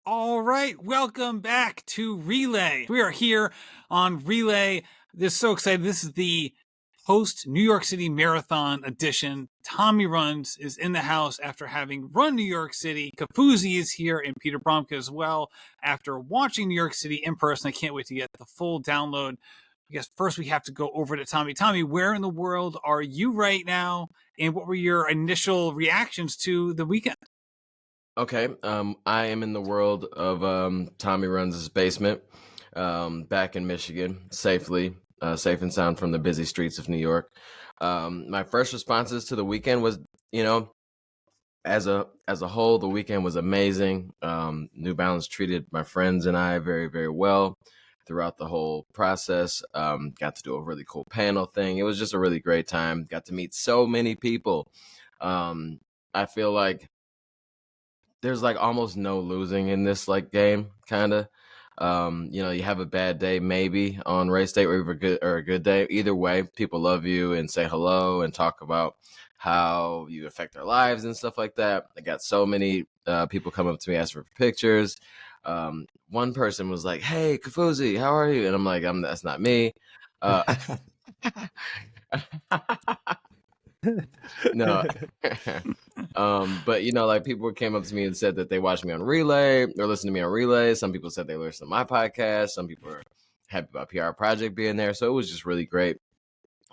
All right, welcome back to Relay. We are here on Relay. This is so excited. This is the post New York City Marathon edition. Tommie Runz is in the house after having run New York City. Kofuzi is here and Peter Bromka as well after watching New York City in person. I can't wait to get the full download. I guess first we have to go over to Tommie. Tommie, where in the world are you right now? And what were your initial reactions to the weekend? Okay, I am in the world of Tommie Runz's basement, back in Michigan, safe and sound from the busy streets of New York. My first responses to the weekend was, as a whole, the weekend was amazing. New Balance treated my friends and I very, very well throughout the whole process. Got to do a really cool panel thing. It was just a really great time. Got to meet so many people. I feel like there's like almost no losing in this like game, kind of. You have a bad day maybe on race day or a good day. Either way, people love you and say hello and talk about how you affect their lives and stuff like that. I got so many people come up to me asking for pictures. One person was like, "Hey, Kofuzi, how are you?" And I'm like, "That's not me." No. But like people came up to me and said that they watched me on Relay or listened to me on Relay. Some people said they listened to my podcast. Some people are happy about PR Project being there. So it was just really great.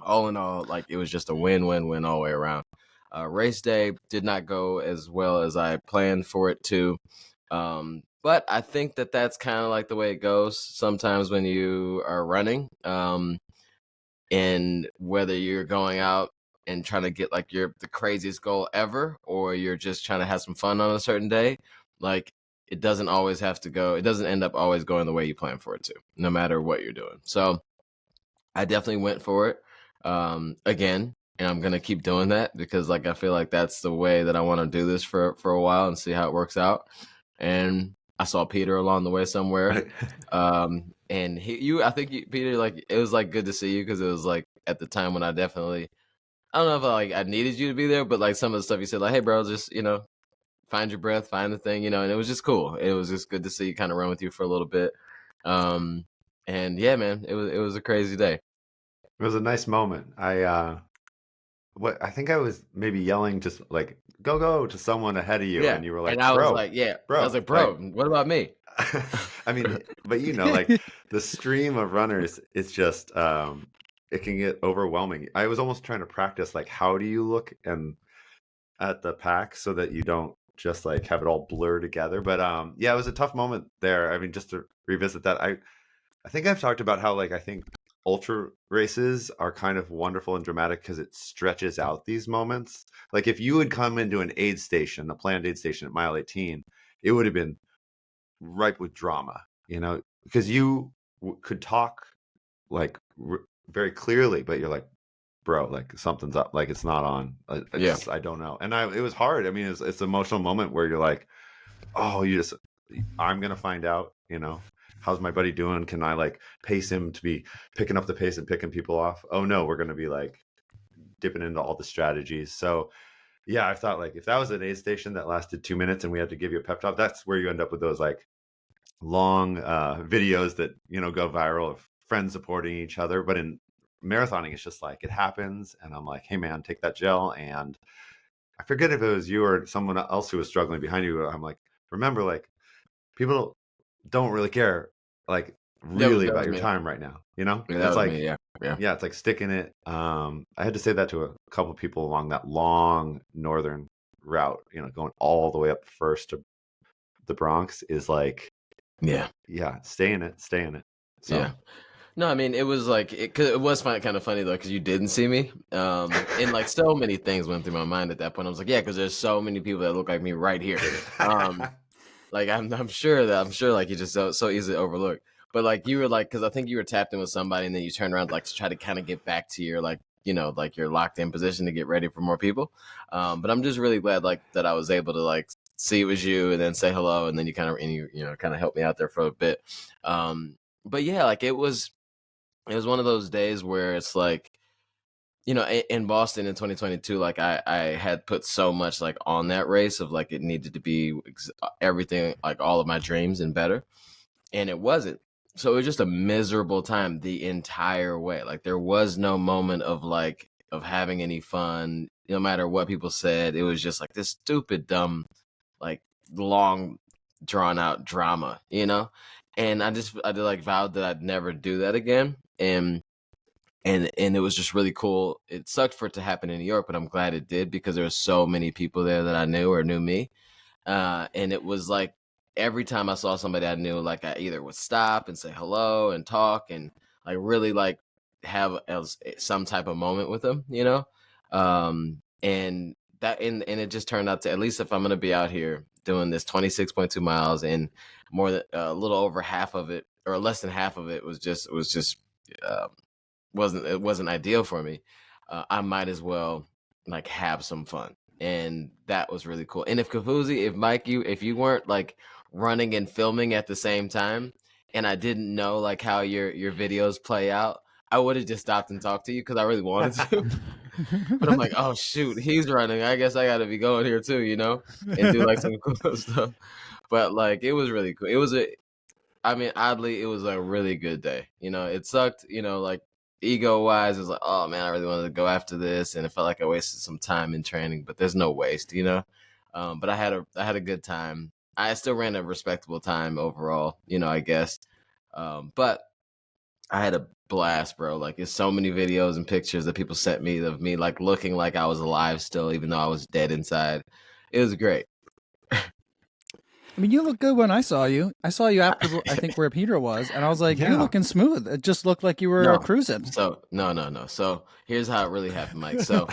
All in all, like it was just a win-win-win all the way around. Race day did not go as well as I planned for it to. But I think that that's kind of like the way it goes sometimes when you are running. And whether you're going out and trying to get like the craziest goal ever, or you're just trying to have some fun on a certain day, like it doesn't end up always going the way you plan for it to, no matter what you're doing. So I definitely went for it again, and I'm going to keep doing that because like I feel like that's the way that I want to do this for a while and see how it works out. And I saw Peter along the way somewhere. And Peter, like, it was like good to see you because it was like at the time when I don't know if I needed you to be there, but like some of the stuff you said, like, "Hey bro, just, find your breath, find the thing," and it was just cool. It was just good to see you, kind of run with you for a little bit. And yeah, man, it was a crazy day. It was a nice moment. I think I was maybe yelling just like go to someone ahead of you, Yeah. and you were like, And I bro, was like, yeah, bro. I was like, bro, what about me? I mean, but like the stream of runners, it's just it can get overwhelming. I was almost trying to practice like how do you look and at the pack so that you don't just like have it all blur together. But yeah, it was a tough moment there. I mean, just to revisit that, I think I've talked about how like I think ultra races are kind of wonderful and dramatic because it stretches out these moments. Like if you had come into an aid station, a planned aid station at mile 18, it would have been ripe with drama, because you could talk like very clearly, but you're like, bro, like something's up, like it's not on. I don't know. And it was hard. I mean, it's an emotional moment where you're like, oh, I'm gonna find out, how's my buddy doing? Can I like pace him to be picking up the pace and picking people off? Oh no, we're gonna be like dipping into all the strategies. So yeah, I thought like if that was an aid station that lasted 2 minutes and we had to give you a pep talk, that's where you end up with those like long videos that go viral of friends supporting each other. But in marathoning, it's just like it happens, and I'm like, hey man, take that gel. And I forget if it was you or someone else who was struggling behind you. I'm like, remember, like people don't really care like really about your time right now. It's like me, yeah, it's like sticking it. I had to say that to a couple of people along that long northern route, going all the way up first to the Bronx is like, yeah, stay in it. So. Yeah. No, I mean, it was like, it was kind of funny though, because you didn't see me. And like so many things went through my mind at that point. I was like, yeah, because there's so many people that look like me right here. Like I'm sure like you just so easily overlooked. But like you were like, because I think you were tapped in with somebody, and then you turned around like to try to kind of get back to your like, like your locked in position to get ready for more people. But I'm just really glad like that I was able to like see it was you and then say hello, and then you kind of helped me out there for a bit. But yeah, like it was one of those days where it's like you know, in Boston in 2022, like I had put so much like on that race of like it needed to be everything, like all of my dreams and better, and it wasn't. So it was just a miserable time the entire way. Like there was no moment of like of having any fun, no matter what people said. It was just like this stupid, dumb, like long drawn out drama, you know? And I did like vowed that I'd never do that again. And it was just really cool. It sucked for it to happen in New York, but I'm glad it did because there were so many people there that I knew or knew me. And it was like every time I saw somebody I knew, like I either would stop and say hello and talk and like really like have some type of moment with them, you know? And and it just turned out to, at least if I'm going to be out here doing this 26.2 miles and more than a little over half of it or less than half of it was just uh, wasn't ideal for me. I might as well like have some fun, and that was really cool. And if Kofuzi, if Mike, if you weren't like running and filming at the same time, and I didn't know like how your videos play out, I would have just stopped and talked to you because I really wanted to. But I'm like, oh shoot, he's running. I guess I got to be going here too, you know, and do like some cool stuff. But like, it was really cool. It was I mean, oddly, it was a really good day. You know, it sucked, you know, like ego wise, it was like, oh man, I really wanted to go after this. And it felt like I wasted some time in training, but there's no waste, you know? But I had a good time. I still ran a respectable time overall, you know, I guess. But I had a blast, bro. Like, there's so many videos and pictures that people sent me of me like looking like I was alive still, even though I was dead inside. It was great. I mean, you look good when I saw you. I saw you after, I think, where Peter was, and I was like, Yeah. you're looking smooth. It just looked like you were No. cruising. So no. So here's how it really happened, Mike. So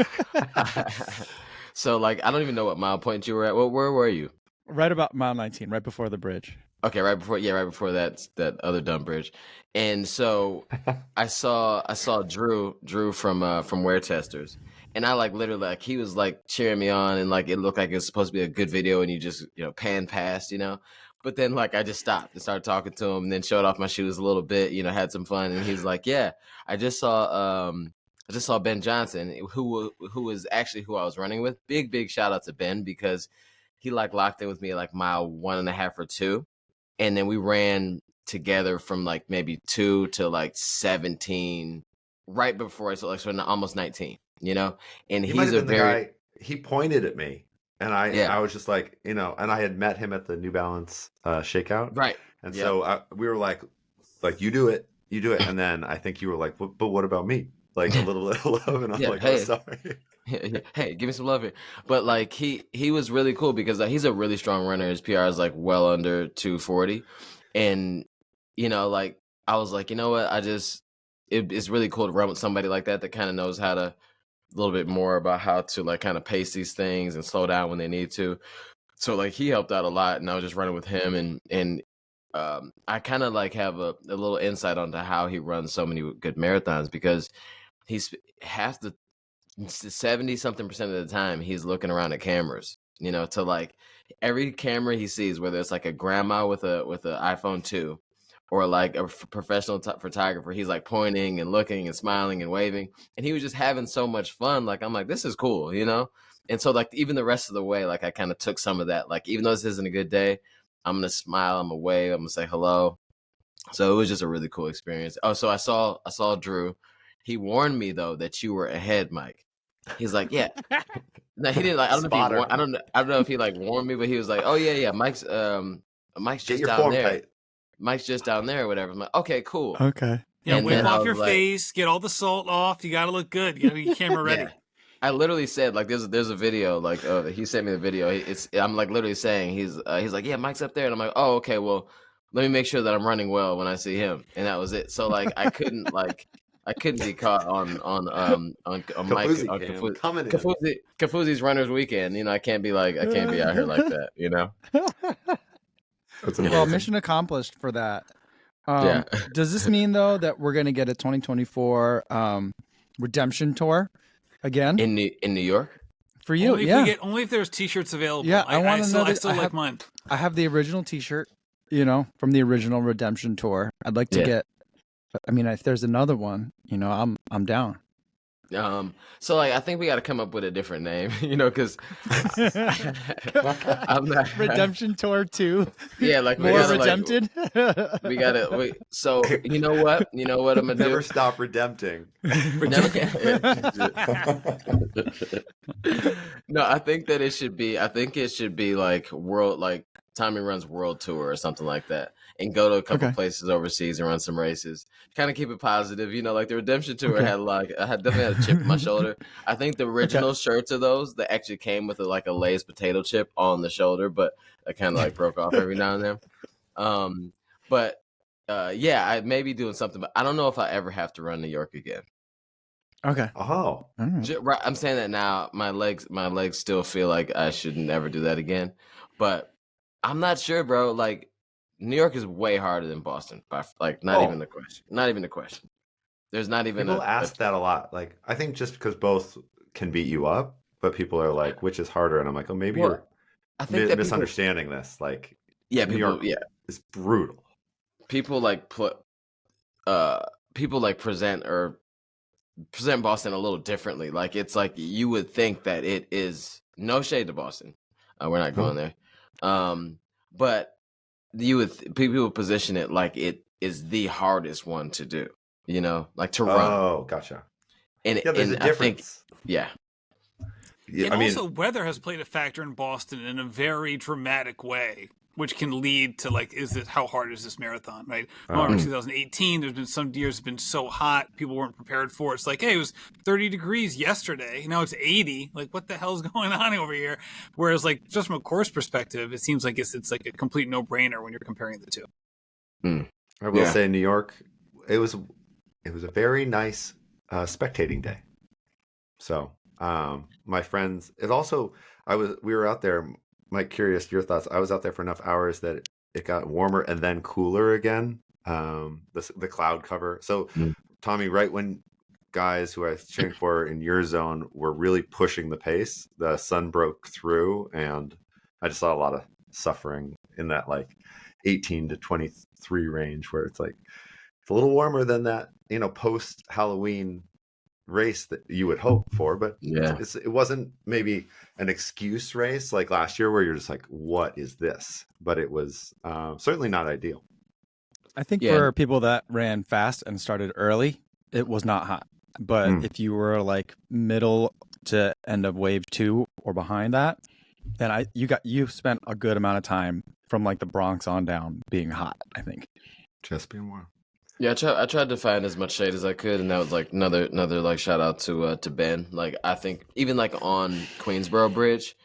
so like I don't even know what mile point you were at. Well, where were you? Right about mile 19, right before the bridge. Okay, right before that other dumb bridge. And so I saw Drew from Wear Testers. And I like literally like he was like cheering me on and like it looked like it was supposed to be a good video and you just, you know, pan past, you know. But then like I just stopped and started talking to him and then showed off my shoes a little bit, you know, had some fun. And he's like, yeah, I just saw Ben Johnson, who was actually who I was running with. Big shout out to Ben because he like locked in with me at like mile 1.5 or 2. And then we ran together from like maybe 2 to like 17 right before I saw like so almost 19, you know? And He might he's have a been very the guy. He pointed at me, and yeah, I was just like, you know, and I had met him at the New Balance shakeout, right. and Yep. so we were like you do it, and then I think you were like, but what about me? Like a little love, and I'm Yeah, like, oh, hey. sorry. Hey, give me some love here. But like he was really cool because he's a really strong runner. His PR is like well under 240. And you know, like I was like, you know what? It's really cool to run with somebody like that kind of knows how to a little bit more about how to like kind of pace these things and slow down when they need to. So like he helped out a lot and I was just running with him and I kind of like have a little insight onto how he runs so many good marathons because he's half the 70 something percent of the time he's looking around at cameras, you know, to like every camera he sees, whether it's like a grandma with a iPhone 2 or like a professional photographer, he's like pointing and looking and smiling and waving, and he was just having so much fun. Like I'm like, this is cool, you know. And so like even the rest of the way, like I kind of took some of that, like even though this isn't a good day, I'm gonna smile, I'm gonna wave, I'm gonna say hello. So it was just a really cool experience. Oh, so I saw Drew. He warned me though that you were ahead, Mike. He's like, yeah. No, he didn't like. I don't know if he. Spotter. I don't know if he like warned me, but he was like, oh yeah. Mike's Get just your down form there. tight. Mike's just down there or whatever. I'm like, okay, cool. Okay. Yeah, And wipe then I off was your like- face, get all the salt off. You got to look good. You got to be camera ready. Yeah. I literally said like there's a video like he sent me the video. I'm like literally saying he's like, yeah, Mike's up there, and I'm like, oh okay, well let me make sure that I'm running well when I see him, and that was it. So like I couldn't be caught on Mike Kofuzi on cam coming in. Kofuzi's Runners Weekend. You know, I can't be out here like that. You know. That's Well, amazing. mission accomplished for that. Yeah. Does this mean though that we're going to get a 2024 redemption tour again In New York. for you? Only if Yeah, only if there's t-shirts available. Yeah, I wanna still, know I that- still I like have- mine. I have the original T-shirt, you know, from the original redemption tour. I'd like to Yeah. get. I mean, if there's another one, you know, I'm down. So like I think we got to come up with a different name, because I'm not. Redemption Tour 2. Yeah, like we More gotta redempted. we gotta wait. So you know what? You know what I'm gonna Never do? stop redempting. No, I think that it should be. I think it should be like Tommie Runz World Tour or something like that, and go to a couple Okay. places overseas and run some races. Kind of keep it positive, like the Redemption Tour Okay. I definitely had a chip in my shoulder. I think the original shirts of those that actually came with like a Lay's potato chip on the shoulder, but it kind of like broke off every now and then. But yeah, I may be doing something, but I don't know if I ever have to run New York again. Okay. Oh, All right. Right, I'm saying that now. My legs still feel like I should never do that again, but I'm not sure, bro. Like New York is way harder than Boston, not even Oh. the question. Not even the question. There's not even people ask that a lot. Like, I think just because both can beat you up, but people are like, which is harder? And I'm like, oh, maybe Well, you're I think that misunderstanding this. Like, New New York, York is brutal. people like people like present Boston a little differently. Like it's like you would think that it is no shade to Boston. We're not going there. But people would position it like it is the hardest one to do, like to run. Oh, gotcha. And there's a difference. Yeah. And also weather has played a factor in Boston in a very dramatic way, which can lead to how hard is this marathon, right? Remember 2018, there's been some years have been so hot, people weren't prepared for it. It's like, hey, it was 30 degrees yesterday, now it's 80. Like, what the hell's going on over here? Whereas, like, just from a course perspective, it seems like it's like a complete no-brainer when you're comparing the two. I will say, New York, it was a very nice spectating day. So my friends, we were out there. Mike, curious your thoughts. I was out there for enough hours that it got warmer and then cooler again. The cloud cover. So Tommie, right when guys who I was cheering for in your zone were really pushing the pace, the sun broke through, and I just saw a lot of suffering in that 18 to 23 range, where it's like it's a little warmer than that, post Halloween race that you would hope for, but it wasn't maybe an excuse race like last year where you're just like, what is this? But it was certainly not ideal. I think for people that ran fast and started early, it was not hot. But if you were like middle to end of wave 2 or behind that, then you spent a good amount of time from like the Bronx on down being hot, I think. Just being warm. Yeah, I tried to find as much shade as I could, and that was like another like shout out to Ben. Like I think even like on Queensboro Bridge,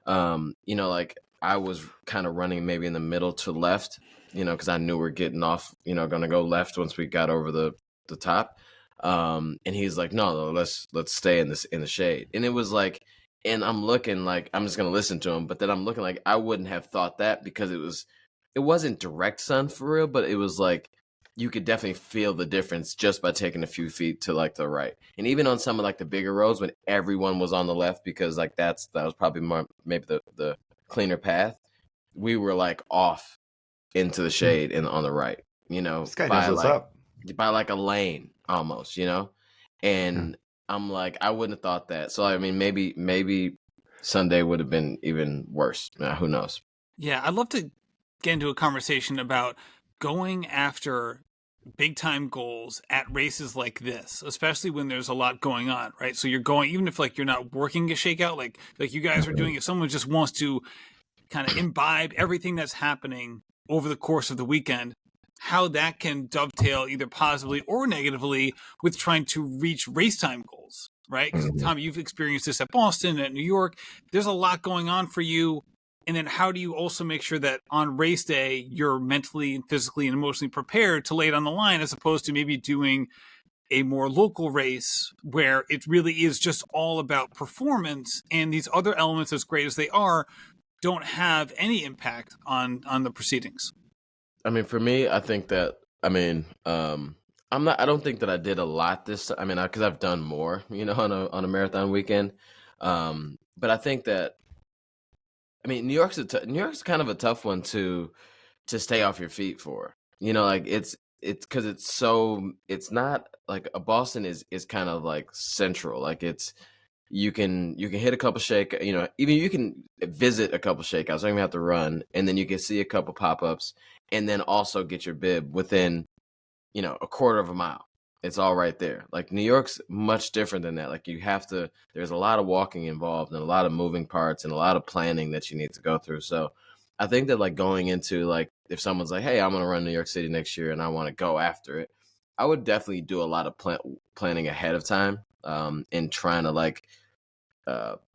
like I was kind of running maybe in the middle to left, because I knew we're getting off, gonna go left once we got over the top. And he's like, no, let's stay in the shade. And it was like, and I'm looking like I'm just gonna listen to him, but then I'm looking like I wouldn't have thought that because it wasn't direct sun for real, but it was like you could definitely feel the difference just by taking a few feet to like the right. And even on some of like the bigger roads when everyone was on the left, because like that was probably more maybe the cleaner path, we were like off into the shade and on the right, This guy knows what's up. By like a lane almost, and I'm like, I wouldn't have thought that. So I mean, maybe Sunday would have been even worse. Who knows? Yeah, I'd love to get into a conversation about going after big time goals at races like this, especially when there's a lot going on, right? So you're going, even if like you're not working a shakeout, like you guys are doing, if someone just wants to kind of imbibe everything that's happening over the course of the weekend, how that can dovetail either positively or negatively with trying to reach race time goals, right? Because Tommie, you've experienced this at Boston, at New York. There's a lot going on for you. And then how do you also make sure that on race day, you're mentally and physically and emotionally prepared to lay it on the line, as opposed to maybe doing a more local race where it really is just all about performance, and these other elements, as great as they are, don't have any impact on the proceedings? I mean, for me, I think that, I don't think that I did a lot this time. I mean, because I've done more, on a marathon weekend. But I think that, New York's kind of a tough one to stay off your feet for. Like it's because it's not like a Boston is kind of like central. Like you can hit a couple even you can visit a couple shakeouts. Don't even have to run, and then you can see a couple pop-ups, and then also get your bib within a quarter of a mile. It's all right there. Like New York's much different than that. Like there's a lot of walking involved and a lot of moving parts and a lot of planning that you need to go through. So I think that like going into like, if someone's like, hey, I'm going to run New York City next year and I want to go after it, I would definitely do a lot of planning ahead of time, and trying to like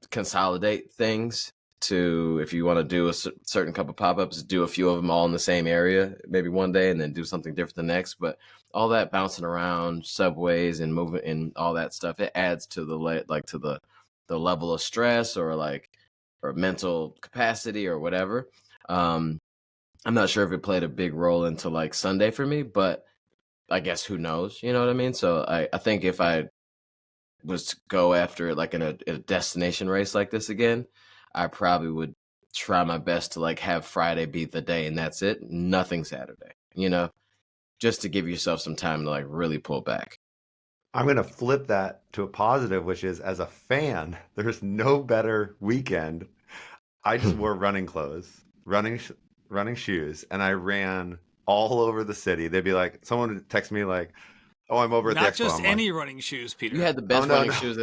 consolidate things to, if you want to do a certain couple pop-ups, do a few of them all in the same area, maybe one day, and then do something different the next. But all that bouncing around subways and moving and all that stuff, it adds to the level of stress or mental capacity or whatever. I'm not sure if it played a big role into like Sunday for me, but I guess who knows, you know what I mean? So I think if I was to go after it like in a destination race like this again, I probably would try my best to like have Friday be the day and that's it. Nothing Saturday, just to give yourself some time to like really pull back. I'm going to flip that to a positive, which is, as a fan, there's no better weekend. I just wore running clothes, running shoes, and I ran all over the city. They'd be like, someone would text me like, oh, I'm over at the expo. Not just I'm any running shoes, Peter. You had the best running shoes.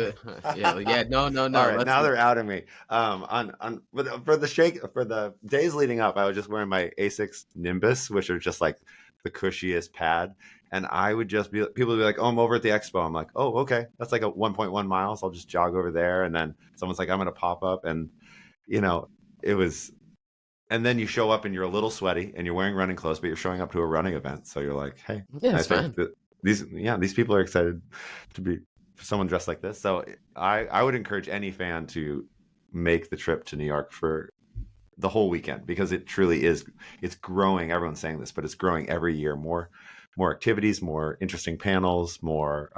Yeah, no. All right, now they're outing me. For the days leading up, I was just wearing my Asics Nimbus, which are just like the cushiest pad. And I would just people would be like, oh, I'm over at the expo. I'm like, oh, okay. That's like a 1.1 miles. I'll just jog over there. And then someone's like, I'm going to pop up. And, it was, and then you show up and you're a little sweaty and you're wearing running clothes, but you're showing up to a running event. So you're like, hey, yeah, it's fine. These people are excited to be someone dressed like this. So I would encourage any fan to make the trip to New York for the whole weekend, because it truly is. It's growing. Everyone's saying this, but it's growing every year. More activities, more interesting panels, more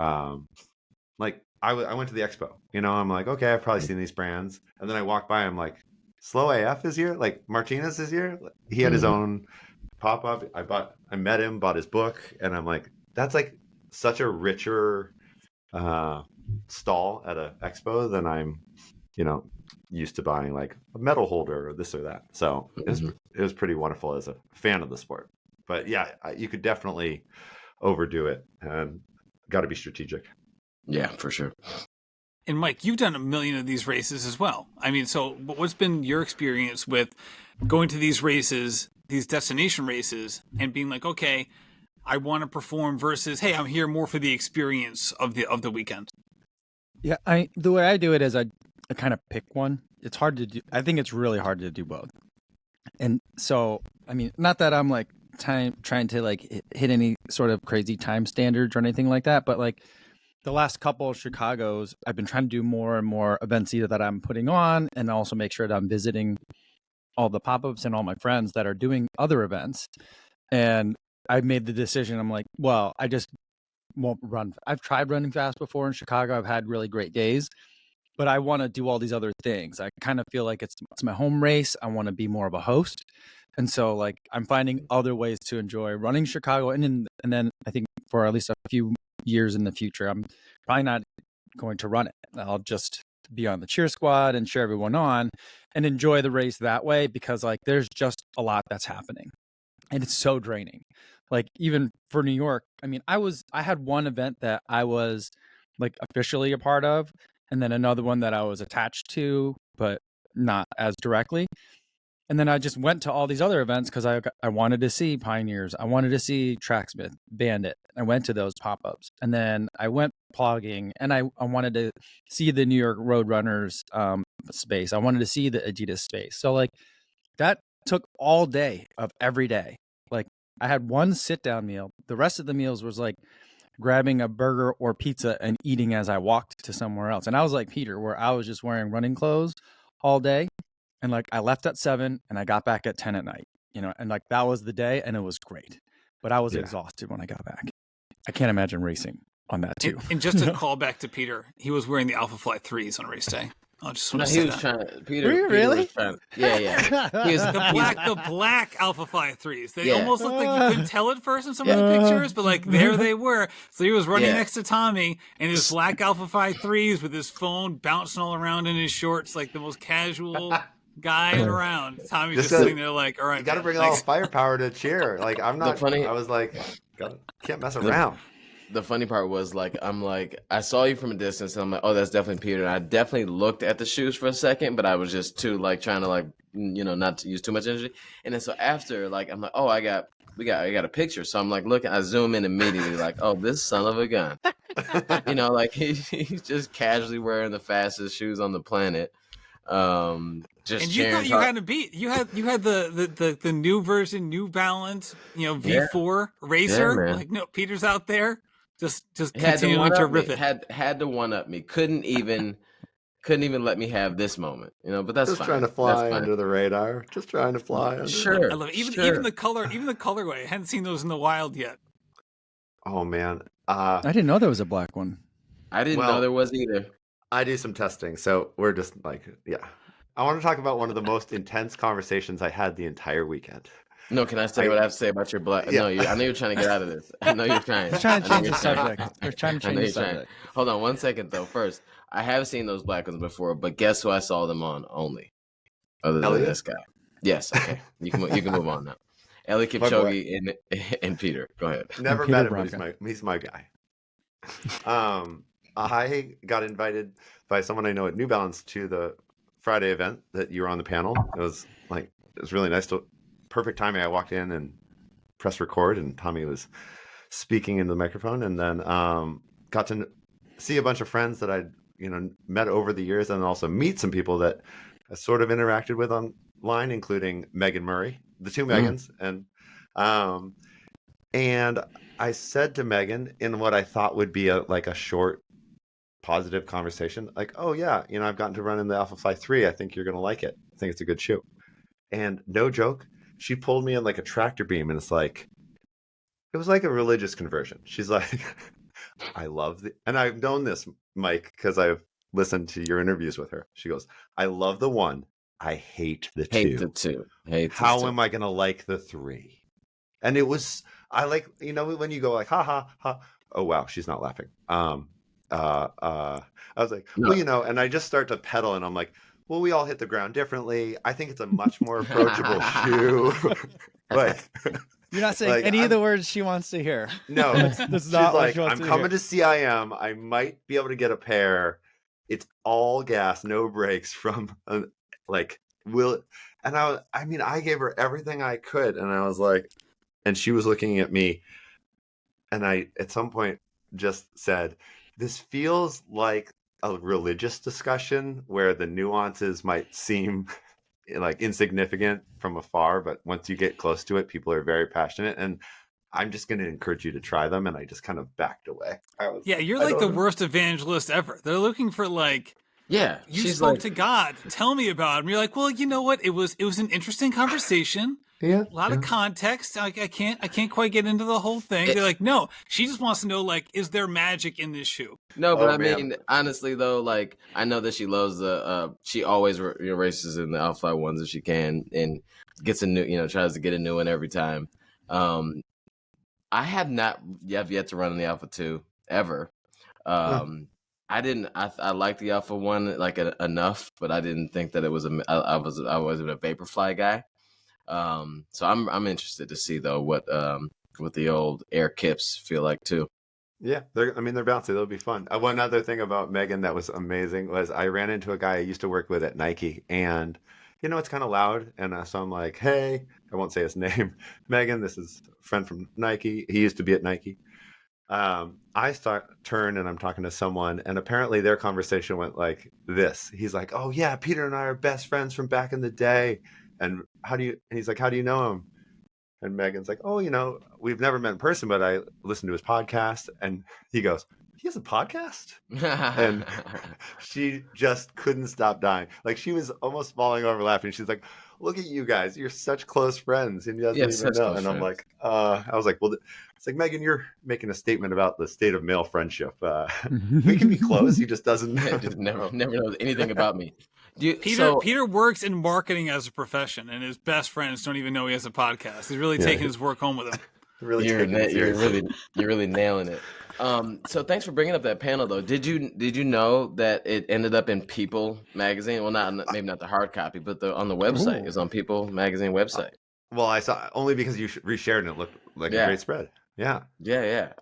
like I went to the expo. I'm like, okay, I've probably seen these brands, and then I walk by. I'm like, Slow AF is here. Like Martinez is here. He had his own pop up. I met him, bought his book, and I'm like, that's like such a richer stall at an expo than I'm, used to buying like a medal holder or this or that. So it was pretty wonderful as a fan of the sport. But yeah, you could definitely overdo it, and got to be strategic. Yeah, for sure. And Mike, you've done a million of these races as well. I mean, so what's been your experience with going to these races, these destination races, and being like, okay, I want to perform versus, hey, I'm here more for the experience of the weekend? Yeah, the way I do it is I kind of pick one. It's hard to do. I think it's really hard to do both. And so, I mean, not that I'm like trying to like hit any sort of crazy time standards or anything like that, but like the last couple of Chicago's, I've been trying to do more and more events either that I'm putting on, and also make sure that I'm visiting all the pop-ups and all my friends that are doing other events. And I made the decision. I'm like, well, I just won't run. I've tried running fast before in Chicago. I've had really great days, but I want to do all these other things. I kind of feel like it's my home race. I want to be more of a host. And so like I'm finding other ways to enjoy running Chicago. And then I think for at least a few years in the future, I'm probably not going to run it. I'll just be on the cheer squad and cheer everyone on and enjoy the race that way, because like there's just a lot that's happening and it's so draining. Like even for New York, I mean, I had one event that I was like officially a part of, and then another one that I was attached to, but not as directly. And then I just went to all these other events because I wanted to see Pioneers. I wanted to see Tracksmith, Bandit. I went to those pop-ups. And then I went plugging, and I wanted to see the New York Roadrunners space. I wanted to see the Adidas space. So like that took all day of every day. Like I had one sit-down meal. The rest of the meals was like grabbing a burger or pizza and eating as I walked to somewhere else. And I was like Peter, where I was just wearing running clothes all day. And like I left at 7 and I got back at 10 at night, and like that was the day, and it was great. But I was exhausted when I got back. I can't imagine racing on that too. And just to call back to Peter, he was wearing the Alpha Flight 3s on race day. I just No, want to he say was that. trying to. Peter, Were you Peter really? was trying. Yeah. He was The black Alpha Phi 3s. They Yeah. almost looked like you couldn't tell at first in some of the pictures, but like there they were. So he was running next to Tommie in his black Alpha Phi 3s with his phone bouncing all around in his shorts, like the most casual guy around. Tommy's just sitting there like, all right, you got to man, bring a thanks. little firepower to cheer. Like I'm not. funny- I was like, can't mess around. The funny part was I saw you from a distance and I'm like, oh, that's definitely Peter. And I definitely looked at the shoes for a second, but I was just too trying to not to use too much energy. And then so after I'm like, oh, I got a picture. So I'm like, looking, I zoom in immediately like, oh, this son of a gun. He's just casually wearing the fastest shoes on the planet. Just and you thought you had a beat. You had the new version, New Balance, V4 Racer. Yeah, like no, Peter's out there. Just had continuing to rip it. Had to one up me. Couldn't even let me have this moment. But that's just fine. trying to fly under the radar. Just trying to fly. Under Sure. I love it. Even the colorway. I hadn't seen those in the wild yet. Oh man. I didn't know there was a black one. I didn't know there was either. I do some testing, so we're just I want to talk about one of the most intense conversations I had the entire weekend. No, can I say what I have to say about your black? Yeah. No, I know you're trying to get out of this. I know you're trying. He's trying to change the subject. We're trying to change the subject. Hold on 1 second though. First, I have seen those black ones before, but guess who I saw them on only? Other than this guy. Yes. Okay. You can move on now. Eli Kipchoge and Peter. Go ahead. Never Peter met him, Bromka. but he's my guy. I got invited by someone I know at New Balance to the Friday event that you were on the panel. It was really nice. Perfect timing. I walked in and pressed record, and Tommie was speaking into the microphone, and then got to see a bunch of friends that I'd met over the years, and also meet some people that I sort of interacted with online, including Megan Murray, the two Megans, and I said to Megan in what I thought would be a short, positive conversation, like, "Oh yeah, I've gotten to run in the Alpha Phi 3. I think you're gonna like it. I think it's a good shoe." And no joke, she pulled me in like a tractor beam, and it was like a religious conversion. She's like, "I love and I've known this, Mike, because I've listened to your interviews with her. She goes, "I love the 1. I hate the 2. Hate the 2. How am I gonna like the 3?" And it was, I like, when you go like, ha ha ha. Oh wow, she's not laughing. I was like, No. well, and I just start to pedal, and I'm like, well, we all hit the ground differently. I think it's a much more approachable shoe. You're not saying any of the words she wants to hear. No, that's not what she wants I'm to coming hear. to CIM. I might be able to get a pair. It's all gas, no brakes from will. And I gave her everything I could, and I was like, and she was looking at me, and I at some point just said, "This feels like a religious discussion where the nuances might seem insignificant from afar, but once you get close to it, people are very passionate, and I'm just going to encourage you to try them." And I just kind of backed away. You're like the worst evangelist ever. They're looking for you spoke to God. Tell me about him. You're like, well, you know what? It was an interesting conversation. Yeah, a lot of context. I can't quite get into the whole thing. They're like, no, she just wants to know, is there magic in this shoe? No, but mean, honestly though, I know that she loves she always races in the Alpha 1s if she can, and gets a new, tries to get a new one every time. I have not yet to run in the Alpha 2 ever. I didn't. I liked the Alpha 1 enough, but I didn't think that it was I wasn't a Vaporfly guy. So I'm interested to see though what the old Air Kips feel like too. Yeah, they're bouncy. They'll be fun. One other thing about Megan that was amazing was I ran into a guy I used to work with at Nike, and it's kind of loud, and so I'm like, "Hey," I won't say his name, "Megan, this is a friend from Nike. He used to be at Nike." I turn and I'm talking to someone, and apparently their conversation went like this. He's like, "Oh yeah, Peter and I are best friends from back in the day." And he's like, "How do you know him?" And Megan's like, "Oh, we've never met in person, but I listened to his podcast." And he goes, "He has a podcast?" And she just couldn't stop dying. She was almost falling over laughing. She's like, look at you guys. You're such close friends, and he doesn't Yeah, even such know. close And I'm friends. like, I was like, well, it's like, Megan, you're making a statement about the state of male friendship. We can be close. He just doesn't know. Just never knows anything about me. Peter works in marketing as a profession, and his best friends don't even know he has a podcast. He's really taking his work home with him. Really you're taking it seriously. really nailing it. So thanks for bringing up that panel, though. Did you know that it ended up in People magazine? Well, maybe not the hard copy, but on the website. It was on People magazine website. Well, I saw only because you reshared and it looked like a great spread. Yeah.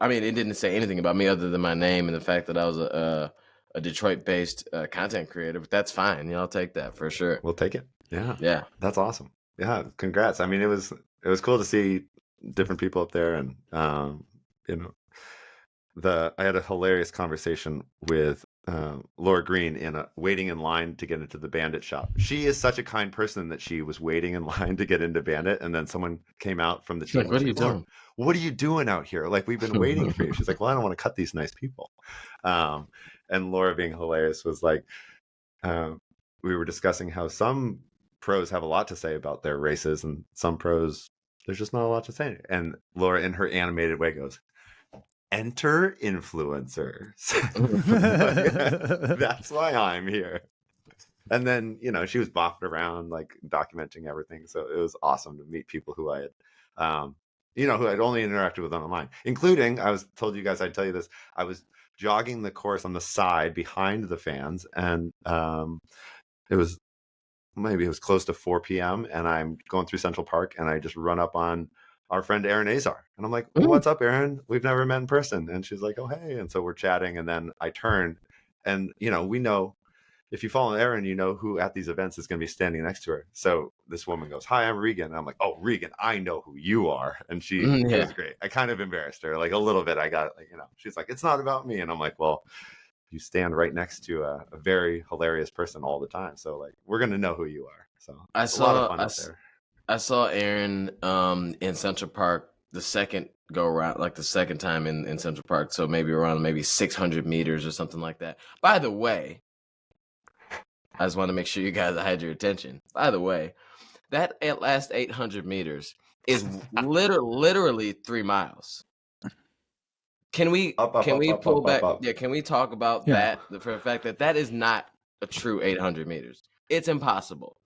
I mean, it didn't say anything about me other than my name and the fact that I was a Detroit-based content creator. But that's fine. I'll take that for sure. We'll take it. Yeah. That's awesome. Yeah, congrats. I mean, it was cool to see different people up there, and I had a hilarious conversation with Laura Green waiting in line to get into the Bandit shop. She is such a kind person that she was waiting in line to get into Bandit, and then someone came out from the team. Like, what are you doing? What are you doing out here? Like, we've been waiting for you. She's like, well, I don't want to cut these nice people. And Laura, being hilarious, was like, we were discussing how some pros have a lot to say about their races, and some pros, there's just not a lot to say. And Laura, in her animated way, goes, enter influencers. That's why I'm here. And then, she was bopping around, like, documenting everything. So it was awesome to meet people who I had, who I'd only interacted with online, including, told you guys I'd tell you this, I was jogging the course on the side behind the fans, and it was close to 4 p.m. and I'm going through Central Park, and I just run up on our friend Erin Azar, and I'm like, what's up, Erin? We've never met in person. And she's like, oh, hey. And so we're chatting, and then I turn, and we know, if you follow Erin, you know who at these events is going to be standing next to her. So this woman goes, hi, I'm Regan. And I'm like, oh, Regan, I know who you are. And she was great. I kind of embarrassed her, like, a little bit. I got, like, she's like, it's not about me. And I'm like, well, you stand right next to a very hilarious person all the time, so, like, we're going to know who you are. So a lot of fun out there. I saw Aaron in Central Park the second go around, like the second time in Central Park. So maybe around 600 meters or something like that. By the way, I just want to make sure you guys had your attention. By the way, that last 800 meters is literally 3 miles. Can we pull back? Yeah, can we talk about that for the fact that is not a true 800 meters? It's impossible.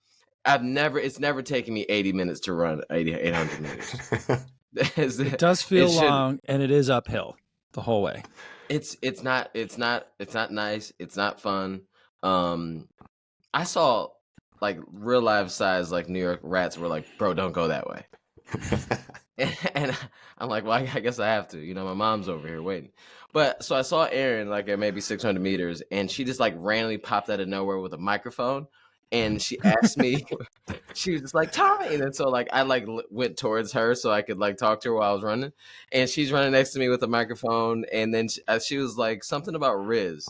It's never taken me 80 minutes to run 800 meters. It does feel long, and it is uphill the whole way. It's not nice. It's not fun. I saw, like, real life size, like, New York rats were like, bro, don't go that way. and I'm like, well, I guess I have to. My mom's over here waiting. But so I saw Erin, like, at maybe 600 meters, and she just, like, randomly popped out of nowhere with a microphone. And she asked me, she was just like, Tommie. And then so, like, I, like, went towards her so I could, like, talk to her while I was running. And she's running next to me with a microphone. And then she was like, something about Riz.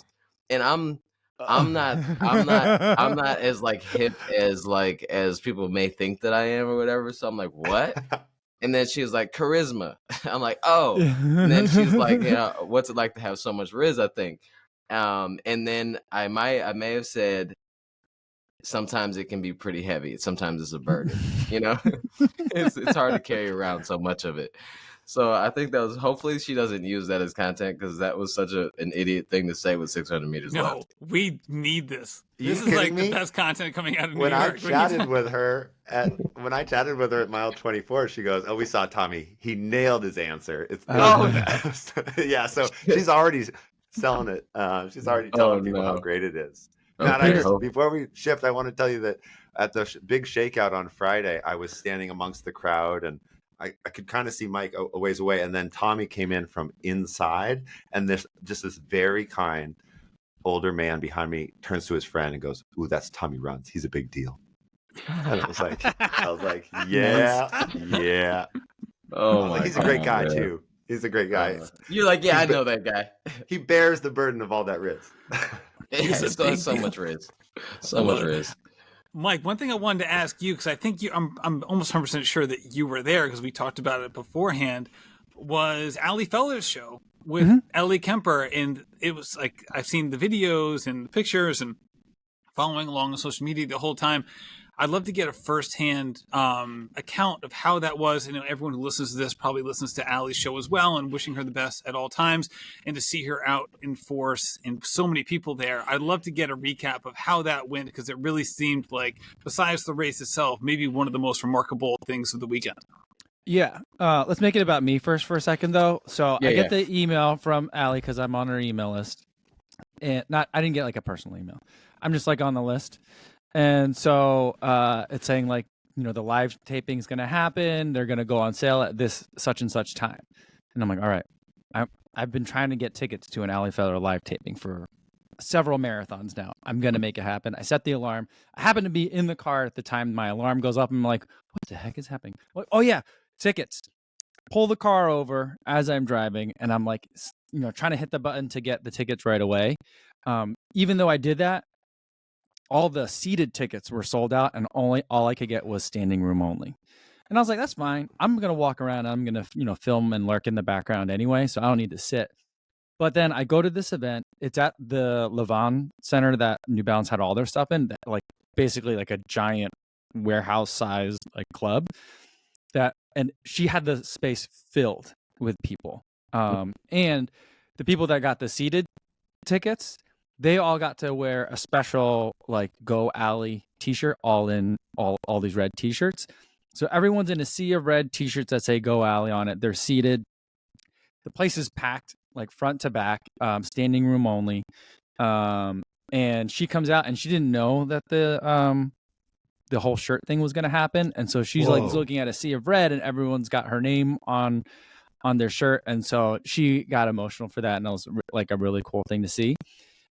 And I'm not as, like, hip as people may think that I am or whatever. So I'm like, what? And then she was like, charisma. I'm like, oh. And then she's like, what's it like to have so much Riz, I think. And then I may have said, sometimes it can be pretty heavy. Sometimes it's a burden, it's hard to carry around so much of it. So I think that was, hopefully she doesn't use that as content, because that was such an idiot thing to say with 600 meters left. No, we need this. This is like the best content coming out of New York. I chatted with her at mile 24, she goes, oh, we saw Tommie. He nailed his answer. Yeah, so she's already selling it. She's already telling people how great it is. Matt, before we shift, I want to tell you that at the big shakeout on Friday, I was standing amongst the crowd, and I could kind of see Mike a ways away. And then Tommie came in from inside, and this very kind older man behind me turns to his friend and goes, ooh, that's Tommie Runz. He's a big deal. And I was like, yeah. Oh, my he's a great guy, too. He's a great guy. You're like, yeah, I know that guy. He bears the burden of all that Riz. He still has so much Riz. So much Riz. Mike, one thing I wanted to ask you, because I think I'm almost 100% sure that you were there, because we talked about it beforehand, was Ali Feller's show with Ellie Kemper. And it was like, I've seen the videos and the pictures and following along on social media the whole time. I'd love to get a firsthand account of how that was. You know, everyone who listens to this probably listens to Allie's show as well, and wishing her the best at all times. And to see her out in force and so many people there, I'd love to get a recap of how that went, because it really seemed like, besides the race itself, maybe one of the most remarkable things of the weekend. Yeah. Let's make it about me first for a second, though. So I get the email from Allie because I'm on her email list. And I didn't get like a personal email. I'm just like on the list. And so it's saying like, you know, the live taping is going to happen. They're going to go on sale at this such and such time. And I'm like, all right. I've been trying to get tickets to an Allie Feller live taping for several marathons now. I'm going to make it happen. I set the alarm. I happen to be in the car at the time my alarm goes up. I'm like, what the heck is happening? Like, oh, yeah. Tickets. Pull the car over as I'm driving, and I'm like, you know, trying to hit the button to get the tickets right away. Even though I did that, all the seated tickets were sold out, and all I could get was standing room only. And I was like, that's fine. I'm gonna walk around. I'm gonna, you know, film and lurk in the background anyway, so I don't need to sit. But then I go to this event. It's at the Levon Center that New Balance had all their stuff in, like basically like a giant warehouse-sized like club. And she had the space filled with people. And the people that got the seated tickets, they all got to wear a special like Go Alley t-shirt, all these red t-shirts. So everyone's in a sea of red t-shirts that say Go Alley on it. They're seated. The place is packed, like front to back, standing room only. And she comes out and she didn't know that the whole shirt thing was going to happen. And so she's like looking at a sea of red and everyone's got her name on their shirt. And so she got emotional for that. And it was like a really cool thing to see.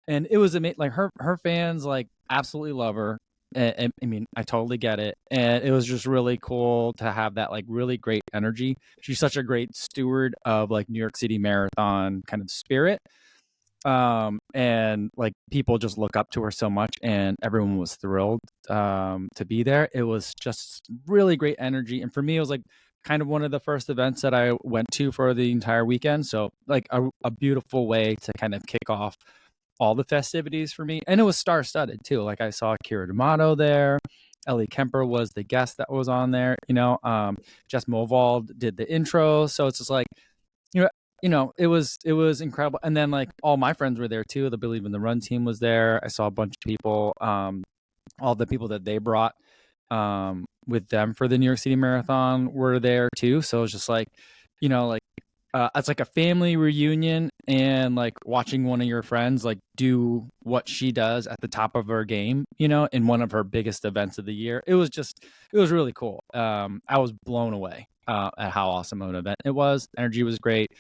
And it was amazing. Like her fans like absolutely love her. And I mean, I totally get it. And it was just really cool to have that like really great energy. She's such a great steward of like New York City Marathon kind of spirit. And like people just look up to her so much, and everyone was thrilled to be there. It was just really great energy, and for me it was like kind of one of the first events that I went to for the entire weekend, so like a beautiful way to kind of kick off all the festivities for me. And it was star-studded too. Like I saw Kira D'Amato there, Ellie Kemper was the guest that was on there, you know. Jess Movald did the intro, so it's just like, you know, it was incredible. And then like all my friends were there too. The Believe in the Run team was there. I saw a bunch of people, all the people that they brought with them for the New York City Marathon were there too. So it was just like, you know, like it's like a family reunion, and like watching one of your friends like do what she does at the top of her game, you know, in one of her biggest events of the year. It was really cool. I was blown away at how awesome of an event it was. The energy was great.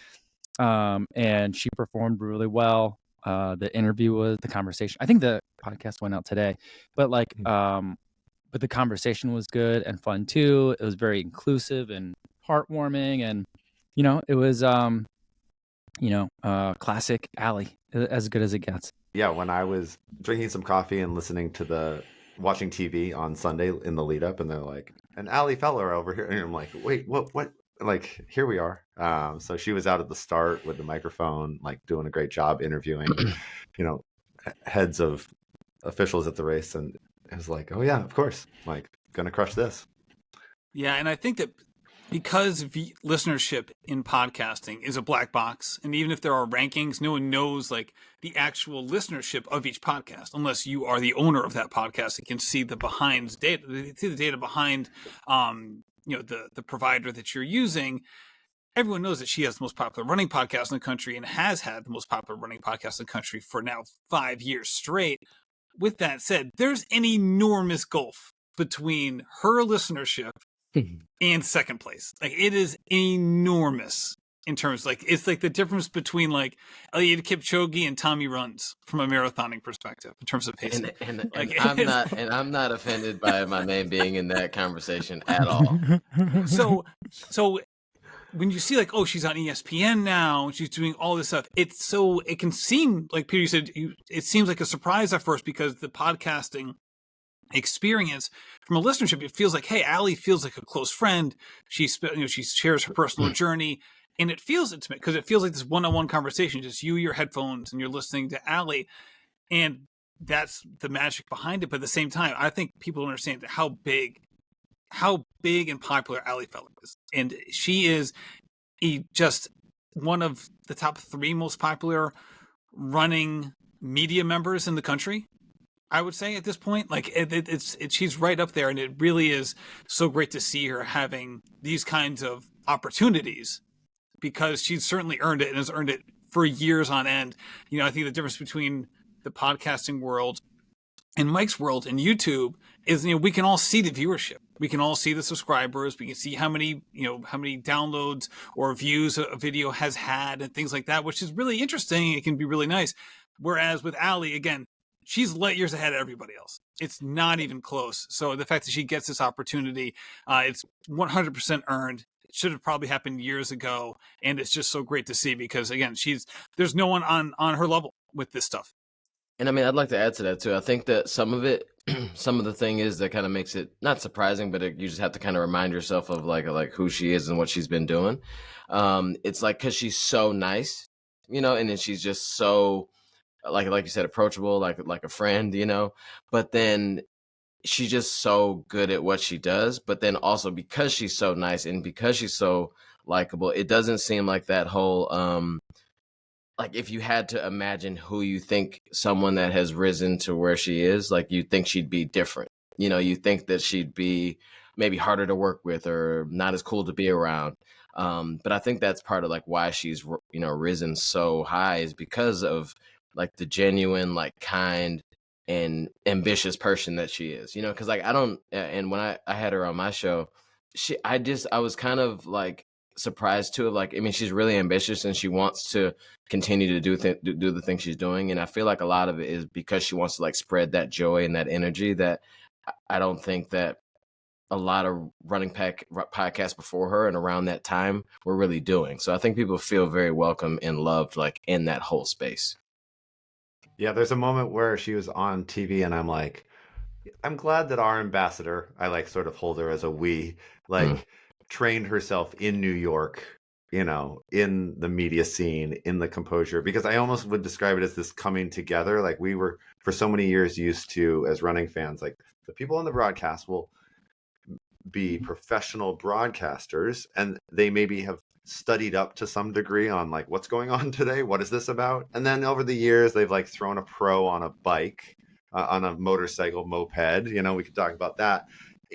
And she performed really well. The conversation, I think the podcast went out today, but like, but the conversation was good and fun too. It was very inclusive and heartwarming, and, you know, it was, classic Allie, as good as it gets. Yeah. When I was drinking some coffee and watching TV on Sunday in the lead up, and they're like, an Allie Feller over here. And I'm like, wait, what? Like, here we are. So she was out at the start with the microphone, like doing a great job interviewing, you know, heads of officials at the race. And it was like, oh yeah, of course, like gonna crush this. Yeah. And I think that because listenership in podcasting is a black box, and even if there are rankings, no one knows like the actual listenership of each podcast unless you are the owner of that podcast and can see the behind data, see the data behind, you know, the provider that you're using. Everyone knows that she has the most popular running podcast in the country and has had the most popular running podcast in the country for now 5 years straight. With that said, there's an enormous gulf between her listenership and second place. Like, it is enormous in terms, like, it's like the difference between like Eliud Kipchoge and Tommie Runz from a marithoning perspective in terms of pacing. And I'm not offended by my name being in that conversation at all. So when you see like, oh, she's on ESPN now, and she's doing all this stuff, it can seem like, Peter, you said, it seems like a surprise at first, because the podcasting experience from a listenership, it feels like, hey, Allie feels like a close friend. She shares her personal journey, and it feels intimate because it feels like this one-on-one conversation, just you, your headphones, and you're listening to Allie. And that's the magic behind it. But at the same time, I think people don't understand how big and popular Ali Feller is. And she is just one of the top 3 most popular running media members in the country, I would say, at this point. Like she's right up there, and it really is so great to see her having these kinds of opportunities, because she's certainly earned it and has earned it for years on end. You know, I think the difference between the podcasting world and Mike's world and YouTube is, you know, we can all see the viewership. We can all see the subscribers. We can see how many downloads or views a video has had and things like that, which is really interesting. It can be really nice. Whereas with Ali, again, she's light years ahead of everybody else. It's not even close. So the fact that she gets this opportunity, it's 100% earned. It should have probably happened years ago. And it's just so great to see, because again, there's no one on her level with this stuff. And I mean, I'd like to add to that too. I think that some of the thing is that kind of makes it not surprising, but you just have to kind of remind yourself of like who she is and what she's been doing. It's like, cause she's so nice, you know, and then she's just so like you said, approachable, like a friend, you know, but then she's just so good at what she does. But then also because she's so nice and because she's so likable, it doesn't seem like that whole, like if you had to imagine who you think someone that has risen to where she is, like you think she'd be different. You know, you think that she'd be maybe harder to work with or not as cool to be around. But I think that's part of like why she's, you know, risen so high, is because of like the genuine, like kind and ambitious person that she is, you know, because like and when I had her on my show, I was kind of like surprised too, like, I mean, she's really ambitious and she wants to continue to do the things she's doing, and I feel like a lot of it is because she wants to like spread that joy and that energy that I don't think that a lot of running podcasts before her and around that time were really doing. So I think people feel very welcome and loved like in that whole space. Yeah, there's a moment where she was on TV and I'm like, I'm glad that our ambassador, I like sort of hold her as a we, like trained herself in New York, you know, in the media scene, in the composure, because I almost would describe it as this coming together. Like we were for so many years used to, as running fans, like the people on the broadcast will be professional broadcasters and they maybe have studied up to some degree on like what's going on today, what is this about, and then over the years they've like thrown a pro on a bike, on a motorcycle, moped, you know, we could talk about that,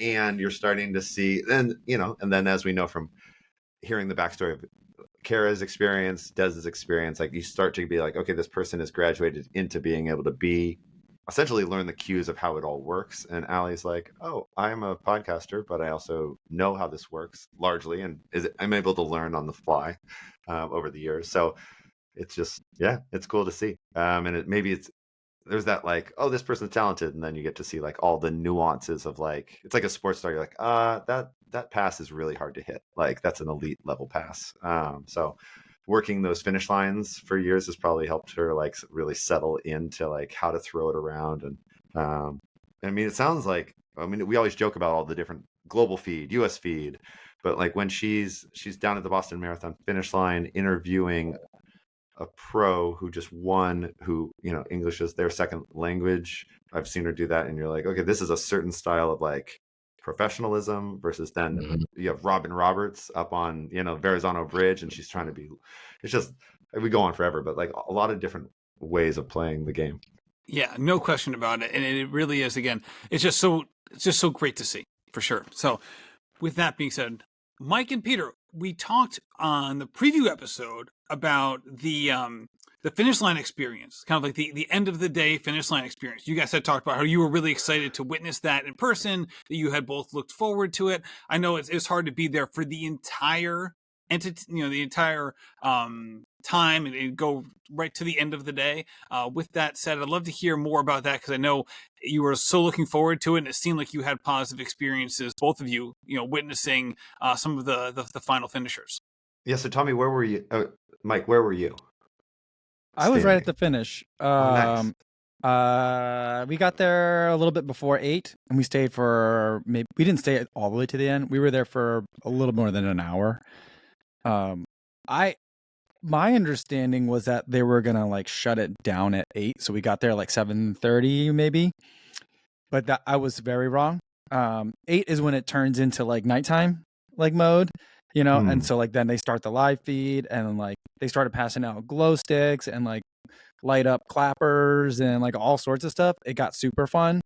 and you're starting to see, and you know, and then as we know from hearing the backstory of Kara's experience, Dez's experience, like you start to be like, okay, this person has graduated into being able to be essentially learn the cues of how it all works. And Ali's like, oh, I'm a podcaster, but I also know how this works largely, and I'm able to learn on the fly over the years. So it's just, yeah, it's cool to see. And there's that like, oh, this person's talented, and then you get to see like all the nuances of like, it's like a sports star. You're like, that pass is really hard to hit. Like that's an elite level pass. So working those finish lines for years has probably helped her like really settle into like how to throw it around. And I mean, it sounds like, I mean, we always joke about all the different global feed, US feed, but like when she's down at the Boston Marathon finish line interviewing a pro who just won, who, you know, English is their second language. I've seen her do that, and you're like, okay, this is a certain style of like professionalism versus then you have Robin Roberts up on, you know, Verrazano Bridge, and she's trying to be, it's just, we go on forever, but like a lot of different ways of playing the game. Yeah, no question about it. And it really is, again, it's just so great to see, for sure. So with that being said, Mike and Peter, we talked on the preview episode about the finish line experience, kind of like the end of the day finish line experience. You guys had talked about how you were really excited to witness that in person, that you had both looked forward to it. I know it's hard to be there for the entire entity, you know, the entire time and go right to the end of the day. With that said, I'd love to hear more about that, because I know you were so looking forward to it, and it seemed like you had positive experiences, both of you, you know, witnessing some of the final finishers. Yeah. So Tommie, where were you? Mike, where were you? I was right at the finish. Nice. We got there a little bit before 8, and we stayed for we didn't stay all the way to the end. We were there for a little more than an hour. my understanding was that they were gonna like shut it down at 8, so we got there like 7:30 maybe. But that I was very wrong. 8 is when it turns into like nighttime like mode, and so like then they start the live feed and like they started passing out glow sticks and like light up clappers and like all sorts of stuff. It got super fun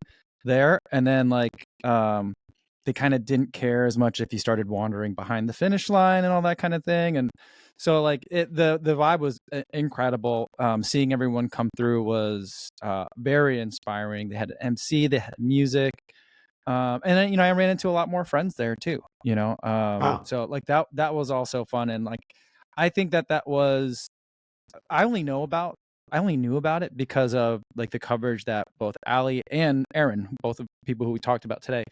there, and then like they kind of didn't care as much if you started wandering behind the finish line and all that kind of thing. And so like the vibe was incredible. Seeing everyone come through was very inspiring. They had an MC, they had music. And then, I ran into a lot more friends there too, Wow. so like that was also fun. And like, I think that was, I only knew about it because of like the coverage that both Ali and Aaron, both of people who we talked about today,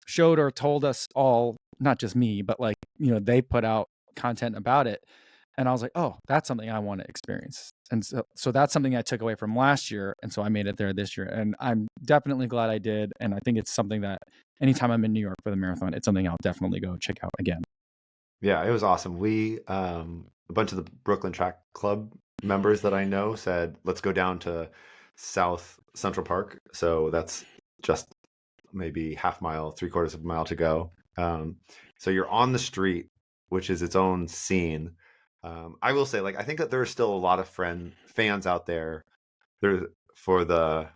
showed or told us all, not just me, but like, they put out content about it. And I was like, oh, that's something I want to experience. And so that's something I took away from last year. And so I made it there this year. And I'm definitely glad I did. And I think it's something that anytime I'm in New York for the marathon, it's something I'll definitely go check out again. Yeah, it was awesome. We, a bunch of the Brooklyn Track Club members that I know said, let's go down to South Central Park. So that's just maybe half mile, 3/4 of a mile to go. So you're on the street, which is its own scene. I will say, like, I think that there are still a lot of fans out there for the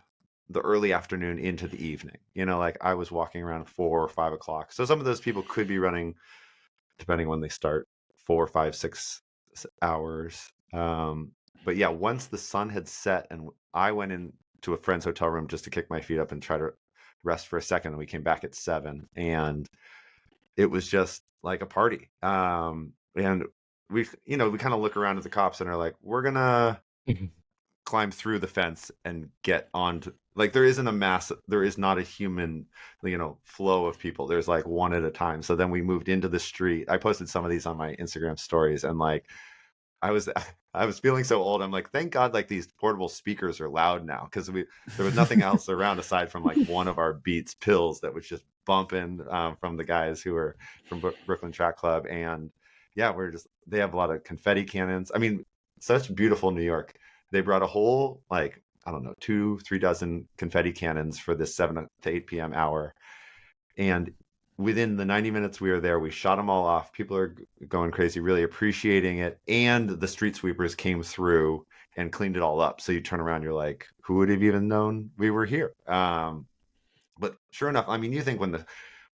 early afternoon into the evening. Like I was walking around 4 or 5 o'clock. So some of those people could be running, depending when they start, 4, 5, 6 hours. But yeah, once the sun had set and I went into a friend's hotel room just to kick my feet up and try to rest for a second, and we came back at 7, and it was just like a party. And we kind of look around at the cops and are like, we're gonna climb through the fence and get onto, like, there is not a human, flow of people. There's like one at a time. So then we moved into the street. I posted some of these on my Instagram stories, and like I was feeling so old. I'm like, thank God, like these portable speakers are loud now, because there was nothing else around aside from like one of our Beats pills that was just bumping from the guys who were from Brooklyn Track Club. And yeah, they have a lot of confetti cannons. I mean, such beautiful New York. They brought a whole, like, I don't know, 2-3 dozen confetti cannons for this 7 to 8 p.m. hour. And within the 90 minutes we were there, we shot them all off. People are going crazy, really appreciating it. And the street sweepers came through and cleaned it all up. So you turn around, you're like, who would have even known we were here? But sure enough, I mean, you think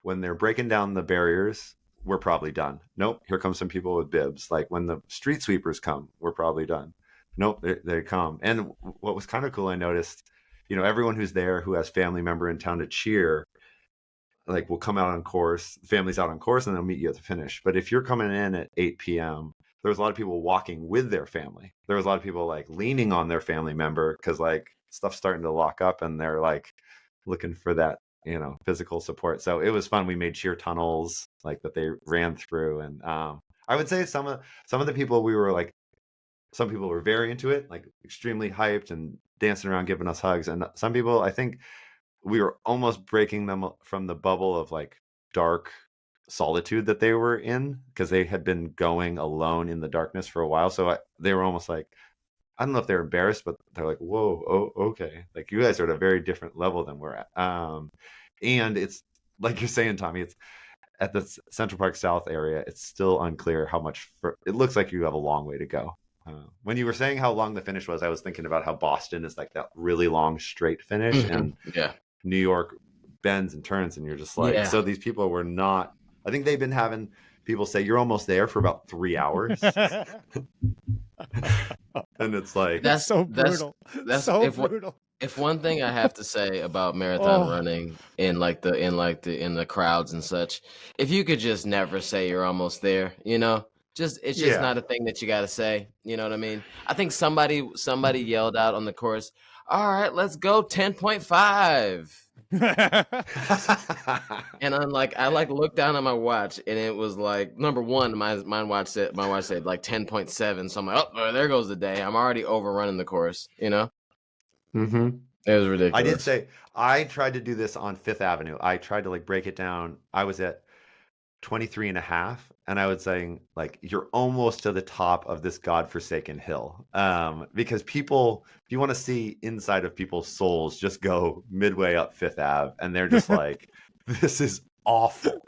when they're breaking down the barriers, we're probably done. Nope, here come some people with bibs. Like when the street sweepers come, we're probably done. Nope, they come. And what was kind of cool, I noticed, everyone who's there who has family member in town to cheer, like, will come out on course, family's out on course, and they'll meet you at the finish. But if you're coming in at 8 p.m., there was a lot of people walking with their family. There was a lot of people like leaning on their family member because like stuff's starting to lock up and they're like looking for that, physical support. So it was fun. We made cheer tunnels like that they ran through. And I would say some of the people some people were very into it, like extremely hyped and dancing around, giving us hugs. And some people, I think we were almost breaking them from the bubble of like dark solitude that they were in, because they had been going alone in the darkness for a while. So they were almost like, I don't know if they're embarrassed, but they're like, whoa, oh, okay. Like, you guys are at a very different level than we're at. And it's like you're saying, Tommie, it's at the Central Park South area. It's still unclear how much, it looks like you have a long way to go. When you were saying how long the finish was, I was thinking about how Boston is like that really long straight finish, and yeah, New York bends and turns, and you're just like, so these people were not, I think they've been having people say you're almost there for about 3 hours. And it's like, that's so brutal. That's so brutal. If one thing I have to say about marathon running in the crowds and such, if you could just never say you're almost there, it's just not a thing that you got to say. You know what I mean? I think somebody yelled out on the course, all right, let's go 10.5. And I'm like, I looked down at my watch, and it was like, number one, my watch said like 10.7. So I'm like, oh, there goes the day. I'm already overrunning the course, Mm-hmm. It was ridiculous. I did say, I tried to do this on Fifth Avenue. I tried to like break it down. I was at 23 and a half, and I was saying, like, you're almost to the top of this godforsaken hill. Because people, if you want to see inside of people's souls, just go midway up Fifth Ave, and they're just like, this is awful.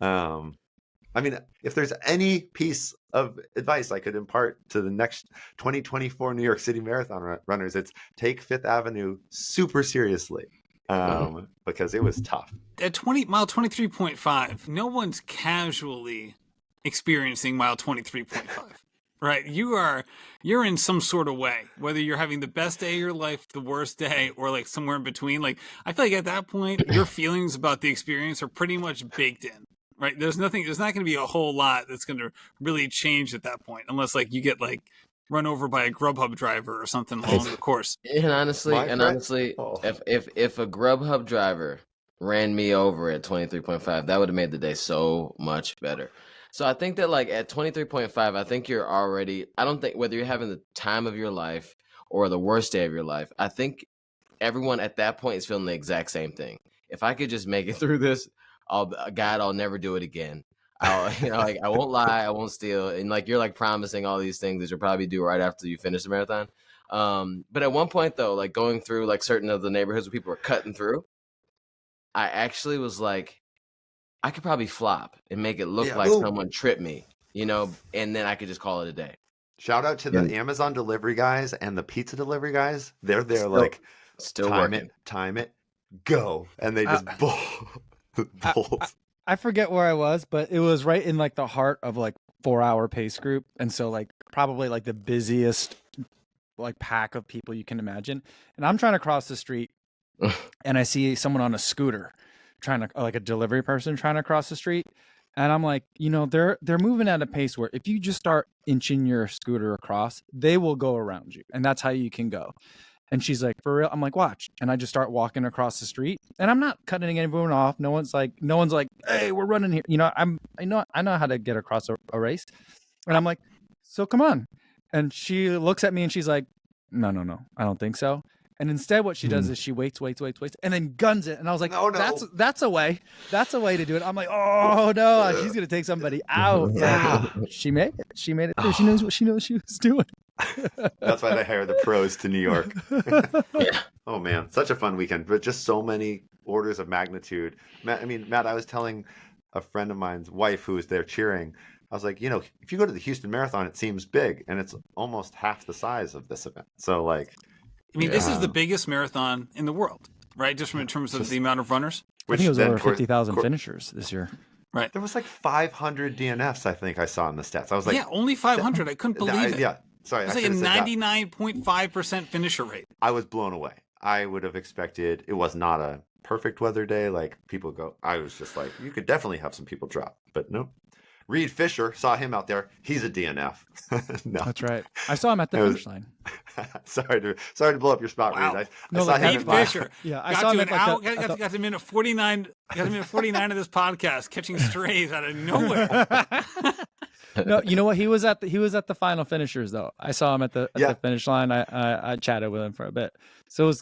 I mean, if there's any piece of advice I could impart to the next 2024 New York City Marathon runners, it's take Fifth Avenue super seriously, because it was tough. At mile 23.5, no one's casually experiencing mile 23.5. Right? You're in some sort of way, whether you're having the best day of your life, the worst day, or like somewhere in between. Like, I feel like at that point, your feelings about the experience are pretty much baked in. Right? There's not going to be a whole lot that's going to really change at that point, unless like you get like run over by a Grubhub driver or something along the course. And honestly, if a Grubhub driver ran me over at 23.5, that would have made the day so much better. So I think that like at 23.5, I think you're already, I don't think whether you're having the time of your life or the worst day of your life, I think everyone at that point is feeling the exact same thing. If I could just make it through this, I'll never do it again. I won't lie, I won't steal. And like, you're like promising all these things that you'll probably do right after you finish the marathon. But at one point though, like going through like certain of the neighborhoods where people were cutting through, I actually was like, I could probably flop and make it look like someone tripped me, and then I could just call it a day. Shout out to the Amazon delivery guys and the pizza delivery guys. They're there like, still time it, go. And they just bolt. I forget where I was, but it was right in like the heart of like 4-hour pace group. And so like probably like the busiest like pack of people you can imagine. And I'm trying to cross the street and I see someone on a scooter trying to, like a delivery person trying to cross the street. And I'm like, they're moving at a pace where if you just start inching your scooter across, they will go around you. And that's how you can go. And she's like, for real? I'm like, watch. And I just start walking across the street and I'm not cutting anyone off. No one's like, hey, we're running here. I know how to get across a race. And I'm like, so come on. And she looks at me and she's like, no, I don't think so. And instead what she does is she waits, and then guns it. And I was like, oh, no. That's a way. That's a way to do it. I'm like, oh no, she's going to take somebody out. Yeah. She made it through. She knows what she was doing. That's why they hire the pros to New York. Yeah. Oh man, such a fun weekend, but just so many orders of magnitude. Matt, I was telling a friend of mine's wife who was there cheering, I was like, if you go to the Houston Marathon, it seems big, and it's almost half the size of this event. So like, this is the biggest marathon in the world, right? Just in terms of the amount of runners. I think it was over 50,000 finishers this year. Right. There was like 500 DNFs, I think I saw in the stats. I was like, only 500. I couldn't believe it. Yeah. Sorry, it's like a 99.5% finisher rate. I was blown away. I would have expected, it was not a perfect weather day. Like people go, I was just like, you could definitely have some people drop, but no. Reed Fisher, saw him out there. He's a DNF. No, that's right. I saw him at the finish line. Sorry to blow up your spot, wow. Reed. I saw him Reed Fisher. Yeah, I saw him got to minute 49. Got to minute 49 of this podcast, catching strays out of nowhere. No, you know what? He was at the final finishers though. I saw him at the finish line. I chatted with him for a bit. So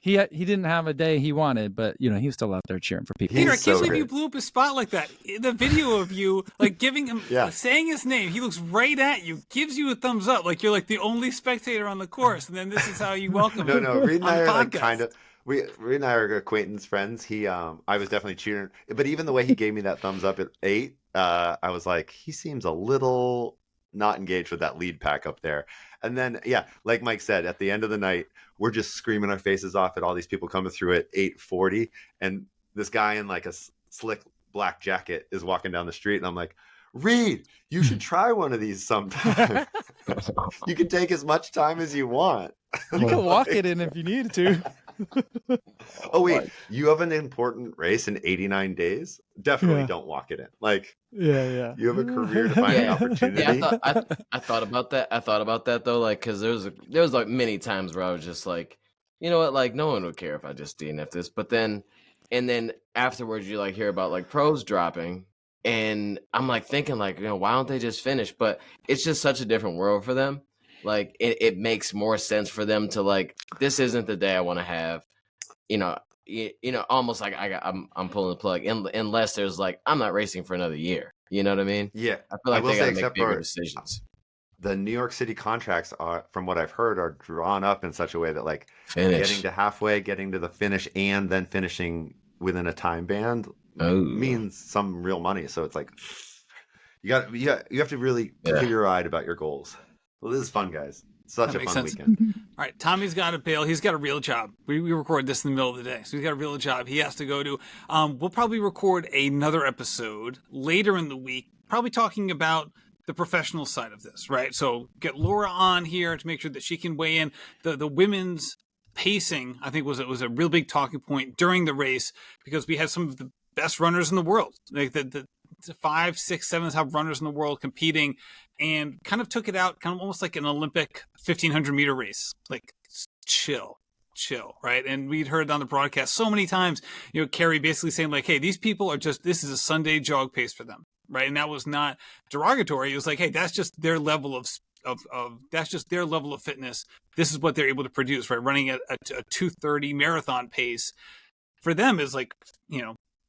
he didn't have a day he wanted, but he was still out there cheering for people. Peter, I can't believe you blew up his spot like that. The video of you like giving him saying his name, he looks right at you, gives you a thumbs up, like you're like the only spectator on the course, and then this is how you welcome him. No, Reed and I are like kind of. Reed and I are acquaintance friends. I was definitely cheering, but even the way he gave me that thumbs up at 8, I was like, he seems a little not engaged with that lead pack up there. And then, like Mike said, at the end of the night, we're just screaming our faces off at all these people coming through at 8:40, and this guy in like a slick black jacket is walking down the street, and I'm like, Reed, you should try one of these sometime. You can take as much time as you want. You can walk it in if you need to. Oh wait, you have an important race in 89 days? Definitely don't walk it in. Like, you have a career-defining opportunity. I thought about that. I thought about that though, like, because there was like many times where I was just like, you know what, like no one would care if I just DNF this. But then afterwards, you like hear about like pros dropping, and I'm like thinking like, why don't they just finish? But it's just such a different world for them. Like it makes more sense for them to like, this isn't the day I want to have. almost like I'm pulling the plug unless there's like, I'm not racing for another year. You know what I mean? Yeah. I feel like will they say, got to make except bigger for decisions. the New York City contracts are, from what I've heard, are drawn up in such a way that like Finish. getting to halfway, getting to the finish, and then finishing within a time band means some real money. So it's like you have to really be clear-eyed about your goals. Well, this is fun, guys. Such a fun weekend. All right, Tommie's got to bail. He's got a real job. We record this in the middle of the day, so he's got a real job he has to go to. We'll probably record another episode later in the week, probably talking about the professional side of this, right? So get Laura on here to make sure that she can weigh in. The women's pacing, I think, was a real big talking point during the race because we had some of the best runners in the world, like the 5, 6, 7 top runners in the world competing, and kind of took it out, kind of almost like an Olympic 1500 meter race, like chill, right? And we'd heard on the broadcast so many times, Carrie basically saying like, hey, these people are this is a Sunday jog pace for them, right? And that was not derogatory. It was like, hey, that's just their level of that's just their level of fitness. This is what they're able to produce, right? Running at a 2:30 marathon pace for them is like,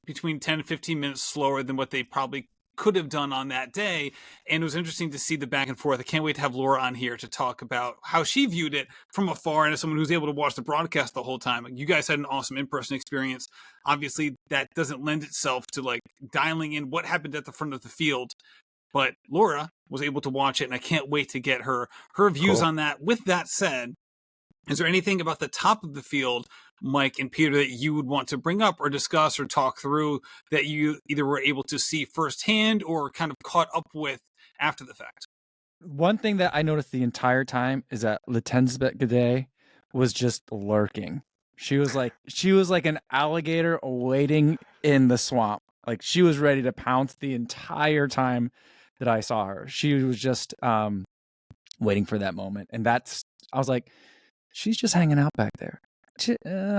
between 10 and 15 minutes slower than what they probably could have done on that day. And it was interesting to see the back and forth. I can't wait to have Laura on here to talk about how she viewed it from afar and as someone who's able to watch the broadcast the whole time. You guys had an awesome in-person experience. Obviously, that doesn't lend itself to like dialing in what happened at the front of the field. But Laura was able to watch it, and I can't wait to get her views on that. With that said, is there anything about the top of the field, Mike and Peter, that you would want to bring up or discuss or talk through that you either were able to see firsthand or kind of caught up with after the fact? One thing that I noticed the entire time is that Letensbeth Gade was just lurking. She was like an alligator waiting in the swamp. Like she was ready to pounce the entire time that I saw her. She was just waiting for that moment. And I was like, she's just hanging out back there.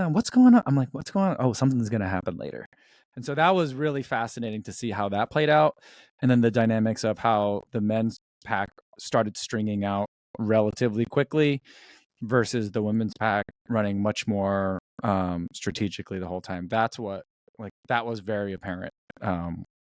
What's going on? I'm like, what's going on? Oh, something's going to happen later. And so that was really fascinating to see how that played out. And then the dynamics of how the men's pack started stringing out relatively quickly versus the women's pack running much more strategically the whole time. That was very apparent